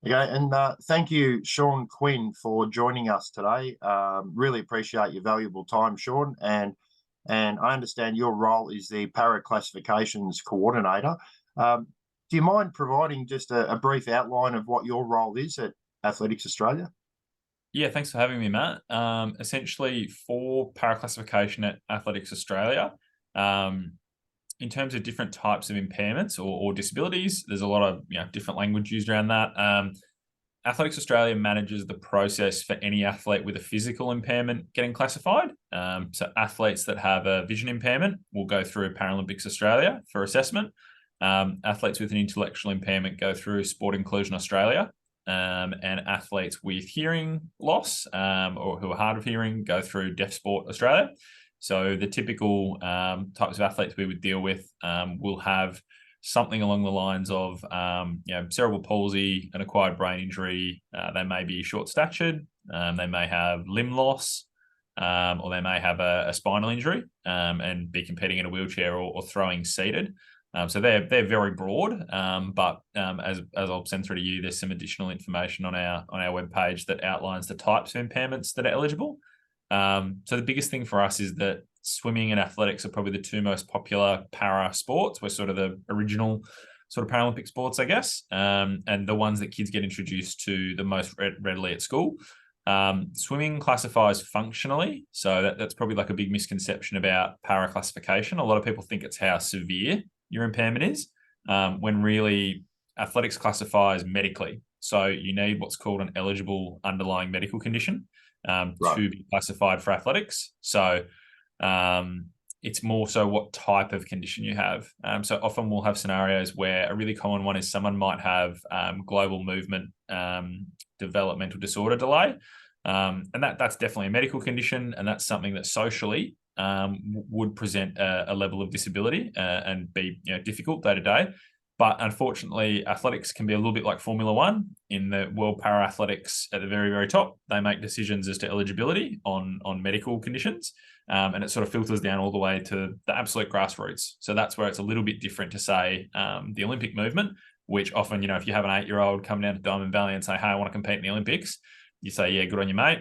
Okay, and thank you, Sean Quinn, for joining us today. Really appreciate your valuable time, Sean, and I understand your role is the para classifications coordinator. Do you mind providing just a brief outline of what your role is at Athletics Australia? Yeah, thanks for having me, Matt. Essentially, for paraclassification at Athletics Australia, um, in terms of different types of impairments or disabilities, there's a lot of different language used around that. Athletics Australia manages the process for any athlete with a physical impairment getting classified. So athletes that have a vision impairment will go through Paralympics Australia for assessment. Athletes with an intellectual impairment go through Sport Inclusion Australia. And athletes with hearing loss or who are hard of hearing go through Deaf Sport Australia. So the typical types of athletes we would deal with will have something along the lines of cerebral palsy, an acquired brain injury. They may be short-statured. They may have limb loss, or they may have a spinal injury and be competing in a wheelchair or throwing seated. So they're very broad, but as I'll send through to you, there's some additional information on our webpage that outlines the types of impairments that are eligible. So the biggest thing for us is that swimming and athletics are probably the two most popular para sports. We're sort of the original sort of Paralympic sports, I guess, and the ones that kids get introduced to the most readily at school. Swimming classifies functionally, so that's probably like a big misconception about para classification. A lot of people think it's how severe your impairment is, when really athletics classifies medically. So you need what's called an eligible underlying medical condition Right. to be classified for athletics. So it's more so what type of condition you have. So often we'll have scenarios where a really common one is someone might have global movement developmental disorder delay. And that's definitely a medical condition, and that's something that socially would present a level of disability and be difficult day to day. But unfortunately, athletics can be a little bit like Formula One in the World Para Athletics at the very, very top. They make decisions as to eligibility on medical conditions, and it sort of filters down all the way to the absolute grassroots. So that's where it's a little bit different to say the Olympic movement, which often, if you have an 8-year-old come down to Diamond Valley and say, "Hey, I want to compete in the Olympics," you say, "Yeah, good on you, mate.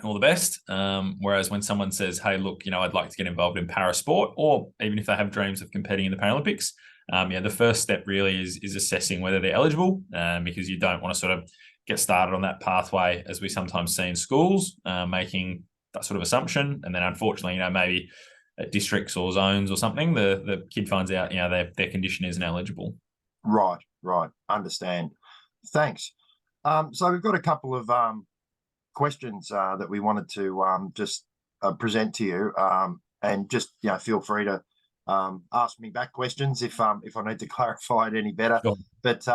All the best." Whereas when someone says, "Hey, look, I'd like to get involved in para sport," or even if they have dreams of competing in the Paralympics, the first step really is assessing whether they're eligible, because you don't want to sort of get started on that pathway, as we sometimes see in schools, making that sort of assumption, and then unfortunately, maybe at districts or zones or something, the kid finds out, their condition isn't eligible. Right, right. Understand. Thanks. So we've got a couple of questions that we wanted to just present to you, and just feel free to ask me back questions if I need to clarify it any better. Sure. But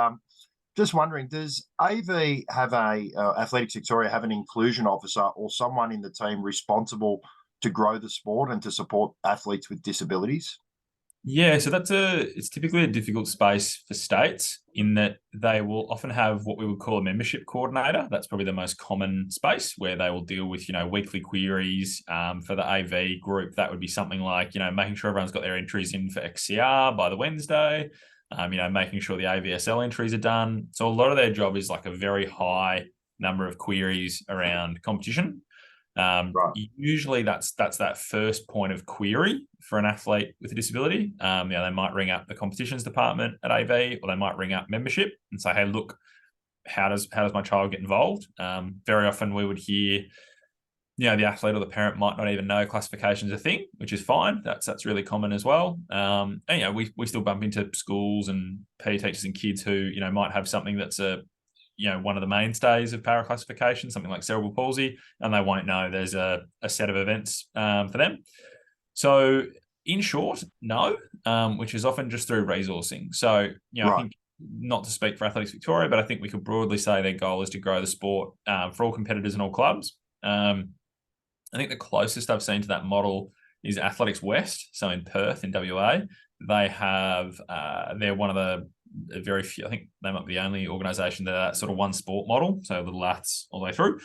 just wondering, does AV have Athletics Victoria have an inclusion officer or someone in the team responsible to grow the sport and to support athletes with disabilities? Yeah, so it's typically a difficult space for states in that they will often have what we would call a membership coordinator. That's probably the most common space where they will deal with, weekly queries. For the AV group, that would be something like, making sure everyone's got their entries in for XCR by the Wednesday, making sure the AVSL entries are done. So a lot of their job is like a very high number of queries around competition. Right. Usually that's that first point of query for an athlete with a disability. They might ring up the competitions department at AV, or they might ring up membership and say, "Hey, look, how does my child get involved?" Very often we would hear, the athlete or the parent might not even know classification is a thing, which is fine. That's really common as well. And we still bump into schools and PE teachers and kids who might have something that's one of the mainstays of para classification, something like cerebral palsy, and they won't know there's a set of events for them. So in short, no, which is often just through resourcing. So, I Right. think, not to speak for Athletics Victoria, but I think we could broadly say their goal is to grow the sport for all competitors and all clubs. I think the closest I've seen to that model is Athletics West. So in Perth, in WA, they have, they're one of the very few, I think they might be the only organisation that sort of one sport model, so little laths all the way through.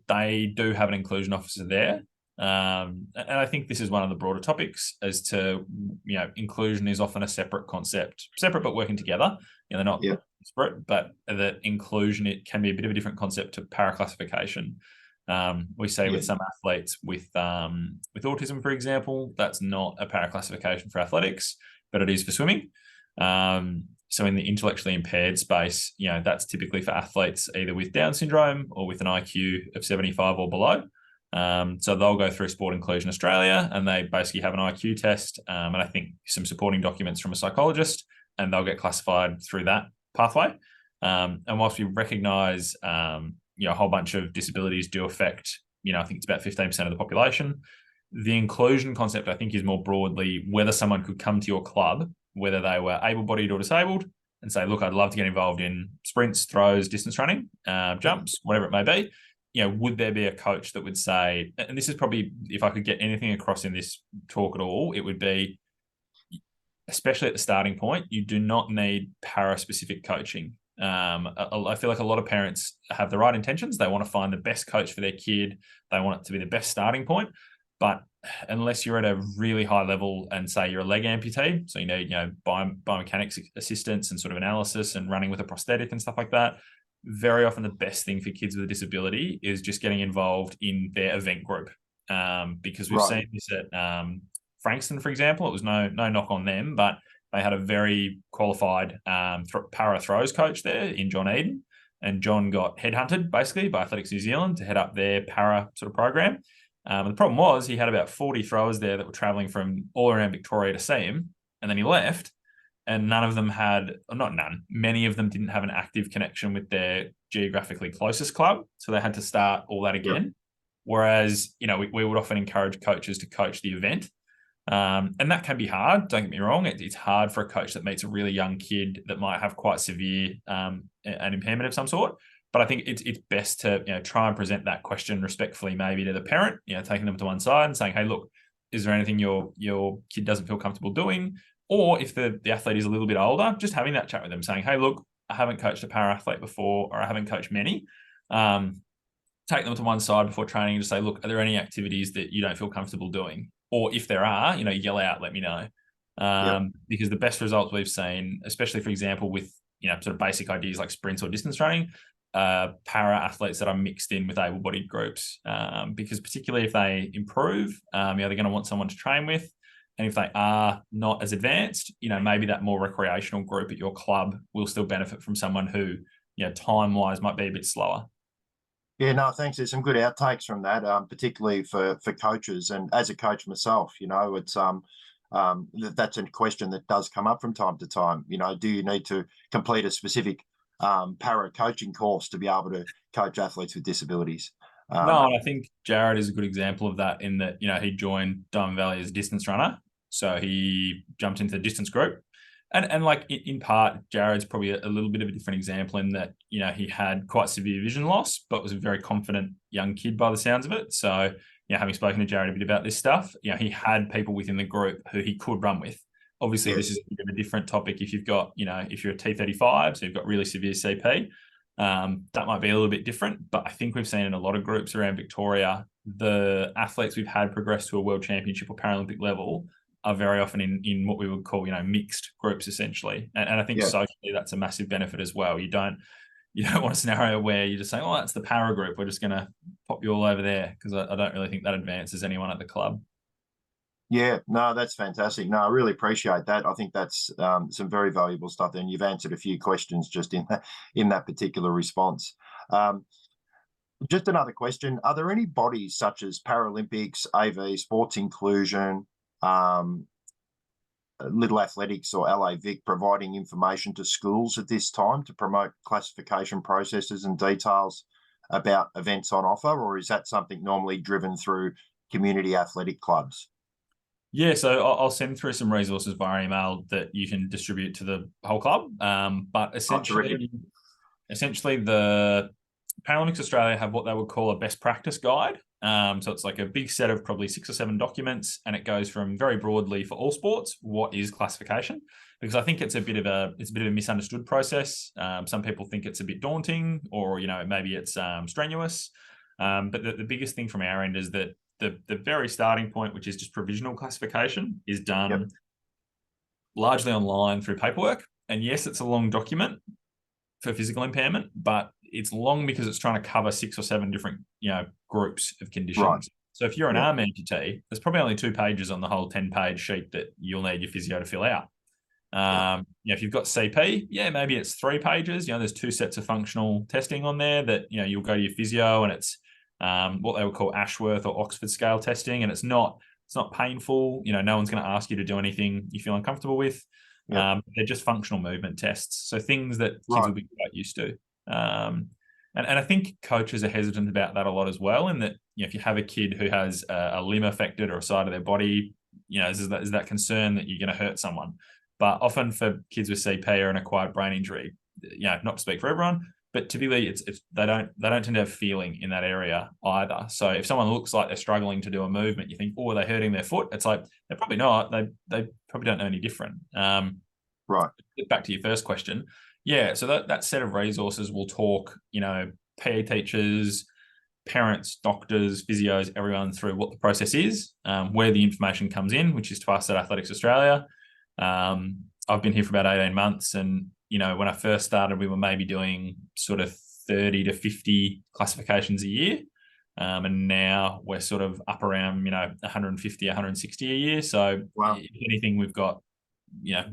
They do have an inclusion officer there. And I think this is one of the broader topics as to, inclusion is often a separate concept, separate but working together. They're not Yeah. separate, but the inclusion, it can be a bit of a different concept to paraclassification. We say with some athletes with autism, for example, that's not a paraclassification for athletics, but it is for swimming. So in the intellectually impaired space, that's typically for athletes either with Down syndrome or with an IQ of 75 or below. So they'll go through Sport Inclusion Australia and they basically have an IQ test and I think some supporting documents from a psychologist, and they'll get classified through that pathway. And whilst we recognise, a whole bunch of disabilities do affect, I think it's about 15% of the population, the inclusion concept, I think, is more broadly whether someone could come to your club, whether they were able-bodied or disabled, and say, look, I'd love to get involved in sprints, throws, distance running, jumps, whatever it may be. Would there be a coach that would say, and this is probably, if I could get anything across in this talk at all, it would be, especially at the starting point, you do not need para-specific coaching. I feel like a lot of parents have the right intentions. They want to find the best coach for their kid. They want it to be the best starting point. But unless you're at a really high level and say you're a leg amputee, so biomechanics assistance and sort of analysis and running with a prosthetic and stuff like that, very often the best thing for kids with a disability is just getting involved in their event group. Because we've seen this at Frankston, for example. It was no knock on them, but they had a very qualified para throws coach there in John Eden. And John got headhunted basically by Athletics New Zealand to head up their para sort of program. The problem was he had about 40 throwers there that were traveling from all around Victoria to see him. And then he left. And none of them had, or not none, many of them didn't have an active connection with their geographically closest club. So they had to start all that again. Yep. Whereas, we would often encourage coaches to coach the event. And that can be hard, don't get me wrong. It's hard for a coach that meets a really young kid that might have quite severe an impairment of some sort. But I think it's best to try and present that question respectfully, maybe to the parent, taking them to one side and saying, hey, look, is there anything your kid doesn't feel comfortable doing? Or if the athlete is a little bit older, just having that chat with them saying, hey, look, I haven't coached a para athlete before, or I haven't coached many. Take them to one side before training and just say, look, are there any activities that you don't feel comfortable doing? Or if there are, yell out, let me know. Because the best results we've seen, especially, for example, with, sort of basic ideas like sprints or distance running, para athletes that are mixed in with able-bodied groups. Because particularly if they improve, they're going to want someone to train with. And if they are not as advanced, maybe that more recreational group at your club will still benefit from someone who, time-wise might be a bit slower. Yeah, no, thanks. There's some good outtakes from that, particularly for coaches. And as a coach myself, it's that's a question that does come up from time to time. Do you need to complete a specific para coaching course to be able to coach athletes with disabilities? No, and I think Jared is a good example of that in that, he joined Diamond Valley as a distance runner. So he jumped into the distance group. And like in part, Jared's probably a little bit of a different example in that, he had quite severe vision loss, but was a very confident young kid by the sounds of it. So, having spoken to Jared a bit about this stuff, he had people within the group who he could run with. Obviously, This is a bit of a different topic if you've got, if you're a T35, so you've got really severe CP. That might be a little bit different, but I think we've seen in a lot of groups around Victoria, the athletes we've had progress to a world championship or Paralympic level are very often in what we would call, mixed groups essentially. And I think socially that's a massive benefit as well. You don't want a scenario where you're just saying, oh, that's the para group, we're just going to pop you all over there, because I don't really think that advances anyone at the club. Yeah, no, that's fantastic. No, I really appreciate that. I think that's some very valuable stuff. And you've answered a few questions just in that particular response. Just another question. Are there any bodies such as Paralympics, AV, Sports Inclusion, Little Athletics or LA Vic providing information to schools at this time to promote classification processes and details about events on offer? Or is that something normally driven through community athletic clubs? Yeah, so I'll send through some resources via email that you can distribute to the whole club. But essentially the Paralympics Australia have what they would call a best practice guide. So it's like a big set of probably 6 or 7 documents, and it goes from very broadly for all sports, what is classification? Because I think it's a bit of a misunderstood process. Some people think it's a bit daunting, or maybe it's strenuous. But the biggest thing from our end is that the very starting point, which is just provisional classification, is done Yep. largely online through paperwork. And yes, it's a long document for physical impairment, but it's long because it's trying to cover 6 or 7 different, groups of conditions. Right. So if you're an Yep. arm amputee, there's probably only 2 pages on the whole 10-page sheet that you'll need your physio to fill out. If you've got CP, maybe it's 3 pages. There's 2 sets of functional testing on there that, you'll go to your physio, and it's what they would call Ashworth or Oxford scale testing. And it's not painful. No one's going to ask you to do anything you feel uncomfortable with. Yep. They're just functional movement tests. So things that kids Right. will be quite used to. And I think coaches are hesitant about that a lot as well. In that, if you have a kid who has a limb affected or a side of their body, is that concern that you're going to hurt someone. But often for kids with CP or an acquired brain injury, not to speak for everyone, but typically they don't tend to have feeling in that area either. So if someone looks like they're struggling to do a movement, you think, oh, are they hurting their foot? It's like, they're probably not. They probably don't know any different. Right. Back to your first question. Yeah, so that set of resources will talk, PE teachers, parents, doctors, physios, everyone through what the process is, where the information comes in, which is to us at Athletics Australia. I've been here for about 18 months, and when I first started, we were maybe doing sort of 30 to 50 classifications a year, and now we're sort of up around 150, 160 a year. So Wow. if anything, we've got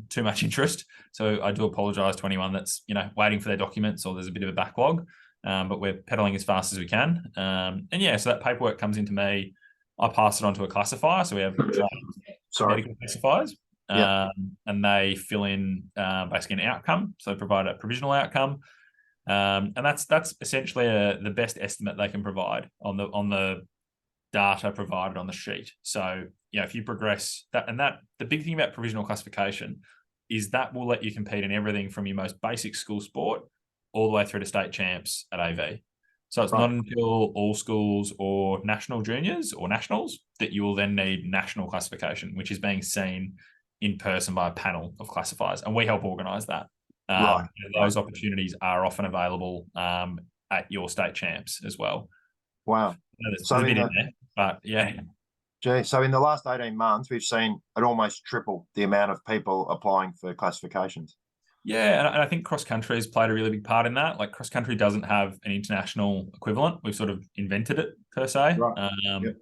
too much interest. So I do apologise to anyone that's waiting for their documents, or there's a bit of a backlog. But we're pedaling as fast as we can. So that paperwork comes into me. I pass it on to a classifier. So we have medical classifiers. And they fill in basically an outcome. So they provide a provisional outcome. And that's essentially the best estimate they can provide on the data provided on the sheet. So if you progress that, and that the big thing about provisional classification is that will let you compete in everything from your most basic school sport all the way through to state champs at AV. So it's not until all schools or national juniors or nationals that you will then need national classification, which is being seen in person by a panel of classifiers. And we help organise that. Those opportunities are often available at your state champs as well. Wow. There's a bit in there, but yeah. Gee, so in the last 18 months, we've seen it almost triple the amount of people applying for classifications. Yeah, and I think cross-country has played a really big part in that. Like, cross-country doesn't have an international equivalent. We've sort of invented it, per se,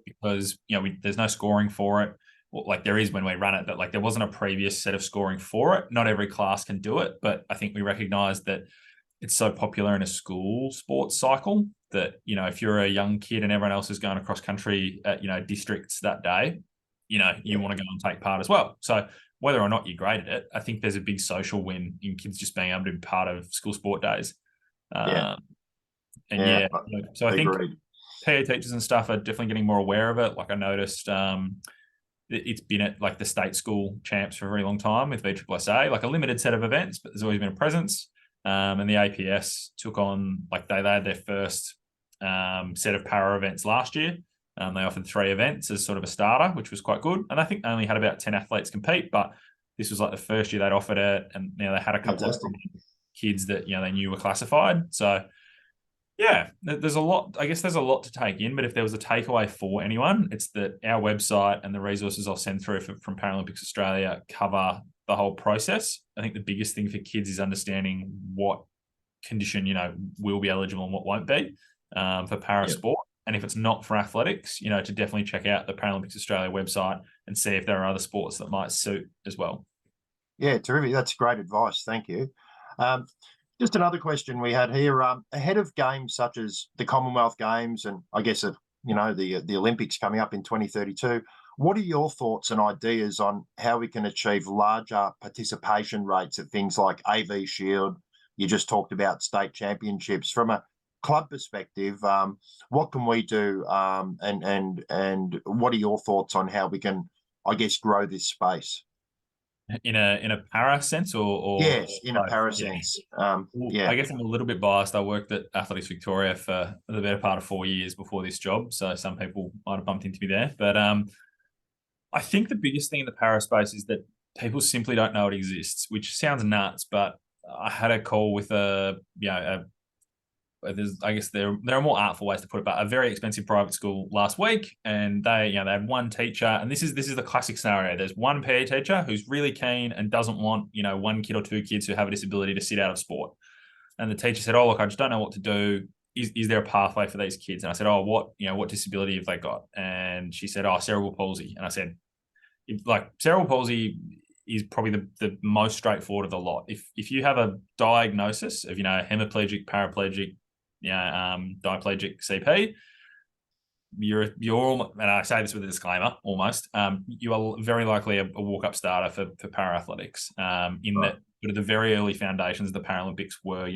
because, there's no scoring for it. Well, like, there is when we run it, but, like, there wasn't a previous set of scoring for it. Not every class can do it, but I think we recognise that it's so popular in a school sports cycle that, if you're a young kid and everyone else is going across country at, districts that day, you want to go and take part as well. So whether or not you're great at it, I think there's a big social win in kids just being able to be part of school sport days. So I think PE teachers and stuff are definitely getting more aware of it. Like, I noticed it's been at like the state school champs for a very long time with VSSA, like a limited set of events, but there's always been a presence. And the APS took on, like, they had their first set of para events last year. They offered 3 events as sort of a starter, which was quite good. And I think they only had about 10 athletes compete, but this was like the first year they'd offered it. And they had a couple of kids that, they knew were classified. So there's a lot, I guess there's a lot to take in, but if there was a takeaway for anyone, it's that our website and the resources I'll send through from Paralympics Australia cover the whole process. I think the biggest thing for kids is understanding what condition, will be eligible and what won't be for para sport. And if it's not for athletics, to definitely check out the Paralympics Australia website and see if there are other sports that might suit as well. Yeah, terrific. That's great advice. Thank you. Just another question we had here. Ahead of games such as the Commonwealth Games and I guess, the Olympics coming up in 2032, what are your thoughts and ideas on how we can achieve larger participation rates at things like AV Shield? You just talked about state championships. From a club perspective, what can we do, and what are your thoughts on how we can, I guess, grow this space? In a para sense, or yes, in a para sense. I guess I'm a little bit biased. I worked at Athletics Victoria for the better part of 4 years before this job, so some people might have bumped into me there. But I think the biggest thing in the para space is that people simply don't know it exists, which sounds nuts. But I had a call with a I guess there are more artful ways to put it, but a very expensive private school last week, and they had one teacher, and this is the classic scenario. There's one PE teacher who's really keen and doesn't want one kid or two kids who have a disability to sit out of sport, and the teacher said, "Oh, look, I just don't know what to do. Is there a pathway for these kids?" And I said, "Oh, what disability have they got?" And she said, "Oh, cerebral palsy." And I said, cerebral palsy is probably the most straightforward of the lot. If you have a diagnosis of hemiplegic, paraplegic, diplegic CP, you're and I say this with a disclaimer almost, you are very likely a walk-up starter for para athletics. That the very early foundations of the Paralympics were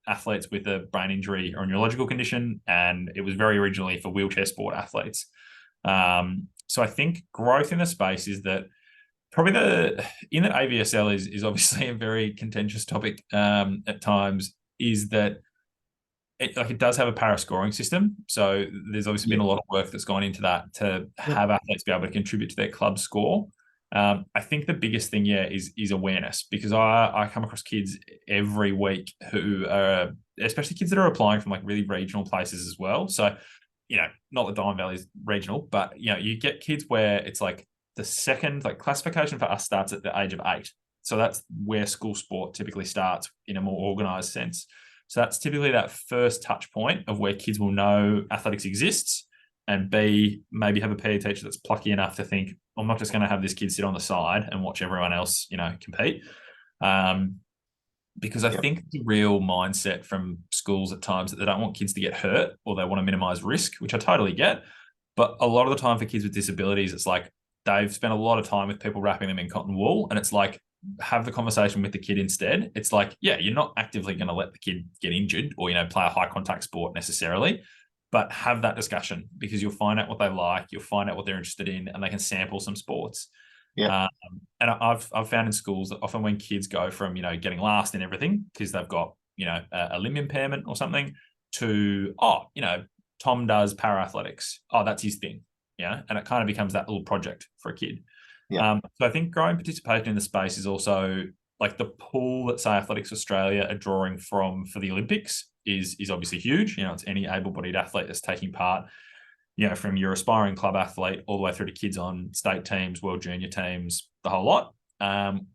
athletes with a brain injury or a neurological condition, and it was very originally for wheelchair sport athletes. So I think growth in the space is that probably in that AVSL is obviously a very contentious topic at times, is that it does have a para scoring system. So there's obviously been a lot of work that's gone into that to have athletes be able to contribute to their club score. I think the biggest thing, is awareness, because I come across kids every week who are, especially kids that are applying from really regional places as well. So, not that Diamond Valley is regional, but you get kids where it's the second classification for us starts at the age of 8. So that's where school sport typically starts in a more organized sense. So that's typically that first touch point of where kids will know athletics exists, and B, maybe have a PE teacher that's plucky enough to think, I'm not just going to have this kid sit on the side and watch everyone else, compete. Because I think the real mindset from schools at times that they don't want kids to get hurt, or they want to minimize risk, which I totally get. But a lot of the time for kids with disabilities, it's they've spent a lot of time with people wrapping them in cotton wool, and it's have the conversation with the kid instead. It's you're not actively going to let the kid get injured or, play a high contact sport necessarily, but have that discussion, because you'll find out what they like, you'll find out what they're interested in, and they can sample some sports. And I've found in schools that often when kids go from, getting last in everything because they've got, a limb impairment or something, to, Tom does para athletics. Oh, that's his thing. Yeah. And it kind of becomes that little project for a kid. So I think growing participation in the space is also the pool that, say, Athletics Australia are drawing from for the Olympics is obviously huge. It's any able-bodied athlete that's taking part, from your aspiring club athlete all the way through to kids on state teams, world junior teams, the whole lot.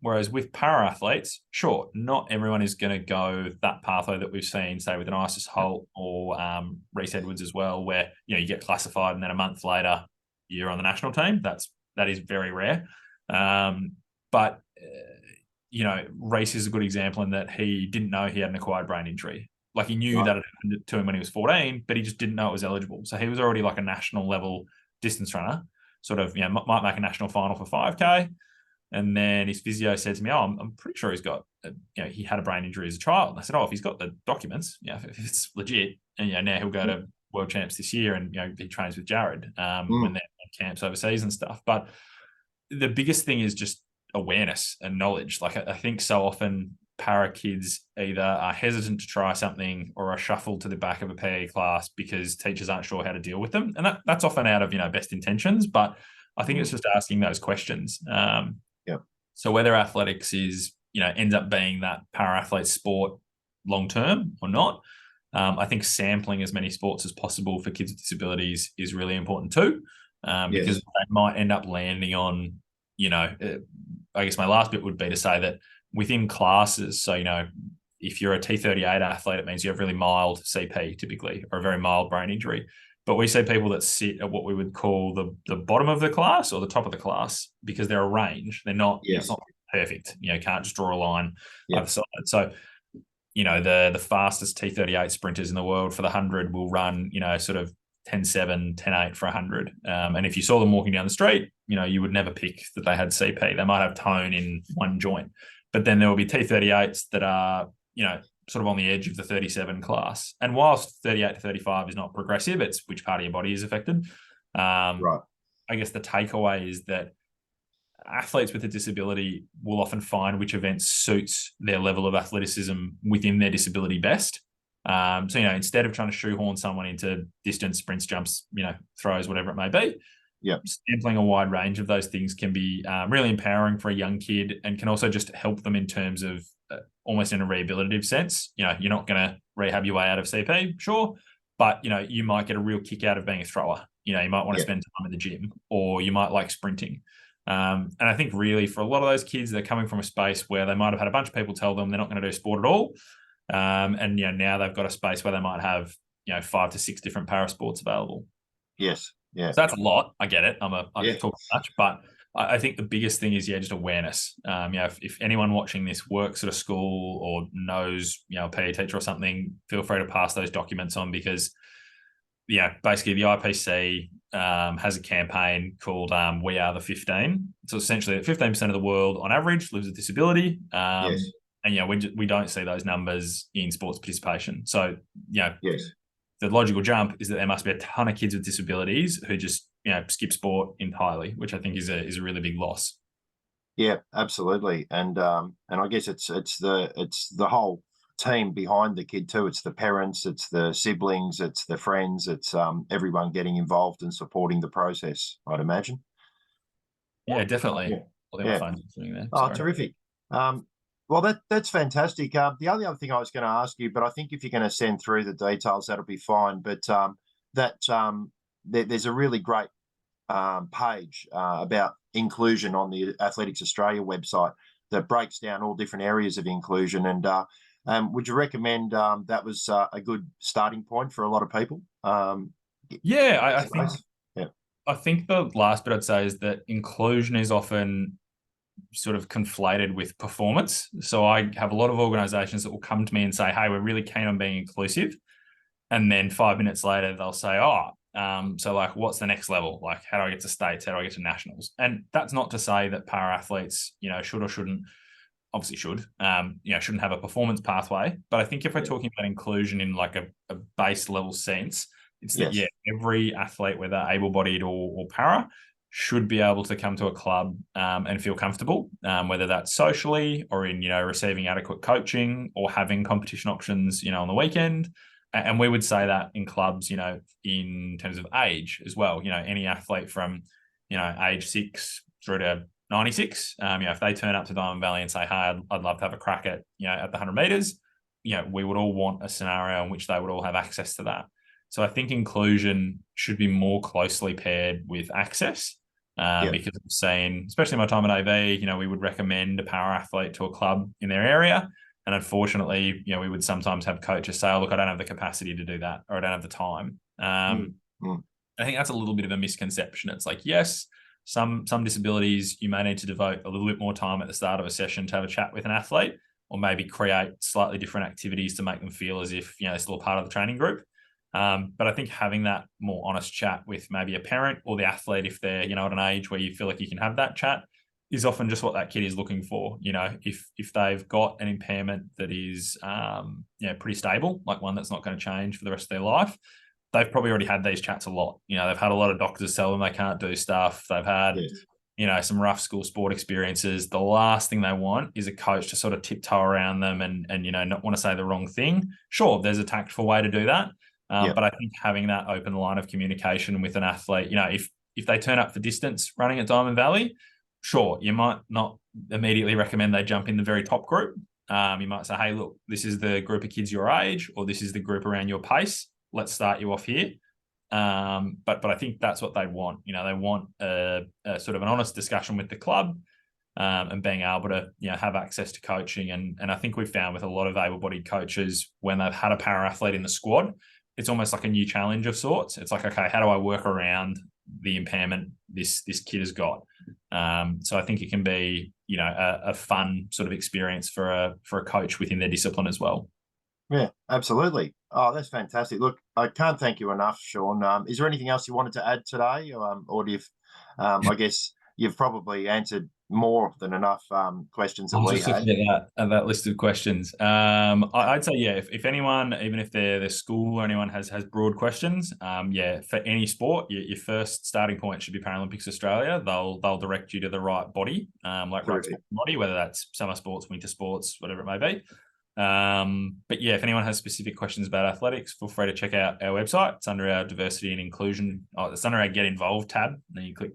Whereas with para athletes, sure, not everyone is going to go that pathway that we've seen, say, with an Isis Holt or Reese Edwards as well, where, you get classified and then a month later you're on the national team. That is very rare. But Reese is a good example in that he didn't know he had an acquired brain injury. He knew that it happened to him when he was 14, but he just didn't know it was eligible. So he was already a national level distance runner, sort of, might make a national final for 5K. And then his physio said to me, "Oh, I'm pretty sure he's got, he had a brain injury as a child." And I said, "Oh, if he's got the documents, if it's legit, and now he'll go to world champs this year, and he trains with Jared when they're at camps overseas and stuff." But the biggest thing is just awareness and knowledge. I think so often para kids either are hesitant to try something or are shuffled to the back of a PE class because teachers aren't sure how to deal with them. And that's often out of, best intentions, but I think it's just asking those questions. So whether athletics is, ends up being that para athlete sport long-term or not, I think sampling as many sports as possible for kids with disabilities is really important too, because they might end up landing on, I guess my last bit would be to say that within classes, so, if you're a T38 athlete, it means you have really mild CP typically, or a very mild brain injury. But we see people that sit at what we would call the bottom of the class or the top of the class, because they're a range. They're not, it's not perfect. Can't just draw a line either side. So, the fastest T38 sprinters in the world for the 100 will run, sort of 10.7, 10.8 for 100. And if you saw them walking down the street, you would never pick that they had CP. They might have tone in one joint. But then there will be T38s that are, sort of on the edge of the 37 class. And whilst 38 to 35 is not progressive, it's which part of your body is affected. Right. I guess the takeaway is that athletes with a disability will often find which event suits their level of athleticism within their disability best. So, instead of trying to shoehorn someone into distance, sprints, jumps, throws, whatever it may be, sampling a wide range of those things can be really empowering for a young kid, and can also just help them in terms of almost in a rehabilitative sense. You know, you're not going to rehab your way out of CP, sure, but you know, you might get a real kick out of being a thrower. You know, you might want to spend time in the gym, or you might like sprinting. And I think really for a lot of those kids, they're coming from a space where they might have had a bunch of people tell them they're not going to do sport at all. And, you know, now they've got a space where they might have, you know, 5 to 6 different para sports available. Yes. Yeah. So that's a lot. I get it. I talk much, but I think the biggest thing is, just awareness. You know, if anyone watching this works at a school or knows, you know, a PE teacher or something, feel free to pass those documents on, because, yeah, basically the IPC has a campaign called We Are the 15. So essentially 15% of the world on average lives with disability. And, you know, we don't see those numbers in sports participation. So, you know, the logical jump is that there must be a ton of kids with disabilities who just, you know, skip sport entirely, which I think is a really big loss. Yeah, absolutely. And I guess it's the whole team behind the kid too. It's the parents, it's the siblings, it's the friends, it's everyone getting involved and supporting the process, I'd imagine. Yeah, definitely. Yeah. I think my phone's doing there. Oh, terrific. Well, that's fantastic. The only other thing I was going to ask you, but I think if you're going to send through the details, that'll be fine. But there's a really great page about inclusion on the Athletics Australia website that breaks down all different areas of inclusion. And would you recommend that was a good starting point for a lot of people? I think the last bit I'd say is that inclusion is often sort of conflated with performance. So I have a lot of organizations that will come to me and say, hey, we're really keen on being inclusive. And then 5 minutes later, they'll say, so like, what's the next level? Like, how do I get to states? How do I get to nationals? And that's not to say that para athletes, you know, should or shouldn't, obviously should, you know, shouldn't have a performance pathway. But I think if we're talking about inclusion in like a base level sense, it's that, every athlete, whether able-bodied or para, should be able to come to a club and feel comfortable, whether that's socially or in, you know, receiving adequate coaching or having competition options, you know, on the weekend. And we would say that in clubs, you know, in terms of age as well, you know, any athlete from, you know, age 6 through to 96, you know, if they turn up to Diamond Valley and say, hey, I'd love to have a crack at, you know, at the 100 meters, you know, we would all want a scenario in which they would all have access to that. So I think inclusion should be more closely paired with access. Because I've seen, especially my time at AV, you know, we would recommend a para athlete to a club in their area. And unfortunately, you know, we would sometimes have coaches say, oh, look, I don't have the capacity to do that, or I don't have the time. I think that's a little bit of a misconception. It's like, yes, some disabilities, you may need to devote a little bit more time at the start of a session to have a chat with an athlete, or maybe create slightly different activities to make them feel as if, you know, it's still a part of the training group. But I think having that more honest chat with maybe a parent or the athlete, if they're, you know, at an age where you feel like you can have that chat, is often just what that kid is looking for. You know, if they've got an impairment that is, you know, pretty stable, like one that's not going to change for the rest of their life, they've probably already had these chats a lot. You know, they've had a lot of doctors tell them they can't do stuff. They've had, you know, some rough school sport experiences. The last thing they want is a coach to sort of tiptoe around them and you know, not want to say the wrong thing. Sure, there's a tactful way to do that. But I think having that open line of communication with an athlete, you know, if they turn up for distance running at Diamond Valley, sure, you might not immediately recommend they jump in the very top group. You might say, hey, look, this is the group of kids your age, or this is the group around your pace. Let's start you off here. But I think that's what they want. You know, they want a sort of an honest discussion with the club, and being able to, you know, have access to coaching. And I think we've found with a lot of able-bodied coaches, when they've had a para athlete in the squad, it's almost like a new challenge of sorts. It's like, okay, how do I work around the impairment this kid has got? So I think it can be, you know, a fun sort of experience for a coach within their discipline as well. Yeah, absolutely. Oh, that's fantastic. Look, I can't thank you enough, Sean. Is there anything else you wanted to add today? Or do you, I guess you've probably answered more than enough questions that we had. Looking at that list of questions. I'd say, yeah, if anyone, even if they're school or anyone has broad questions, yeah, for any sport, your first starting point should be Paralympics Australia. They'll direct you to the right body, like right body, whether that's summer sports, winter sports, whatever it may be. But yeah, if anyone has specific questions about athletics, feel free to check out our website. It's under our diversity and inclusion. It's under our Get Involved tab. And then you click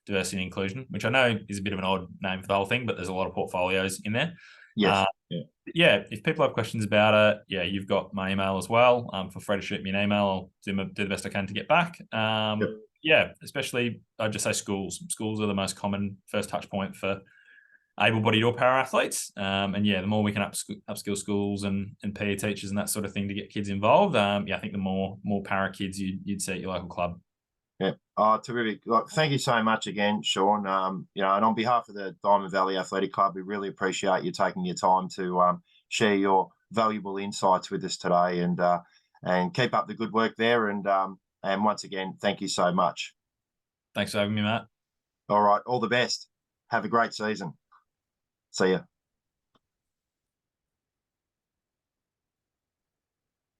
diversity and inclusion, which I know is a bit of an odd name for the whole thing, but there's a lot of portfolios in there. Yes. Yeah, if people have questions about it, yeah, you've got my email as well. Feel free to shoot me an email. I'll do the best I can to get back. Yep. Yeah, especially I'd just say schools. Schools are the most common first touch point for able-bodied or para athletes. And yeah, the more we can upskill schools and PE teachers and that sort of thing to get kids involved, yeah, I think the more para kids you'd see at your local club. Yeah. Oh, terrific. Look, thank you so much again, Sean. You know, and on behalf of the Diamond Valley Athletic Club, we really appreciate you taking your time to share your valuable insights with us today, and keep up the good work there. And once again, thank you so much. Thanks for having me, Matt. All right. All the best. Have a great season. See ya.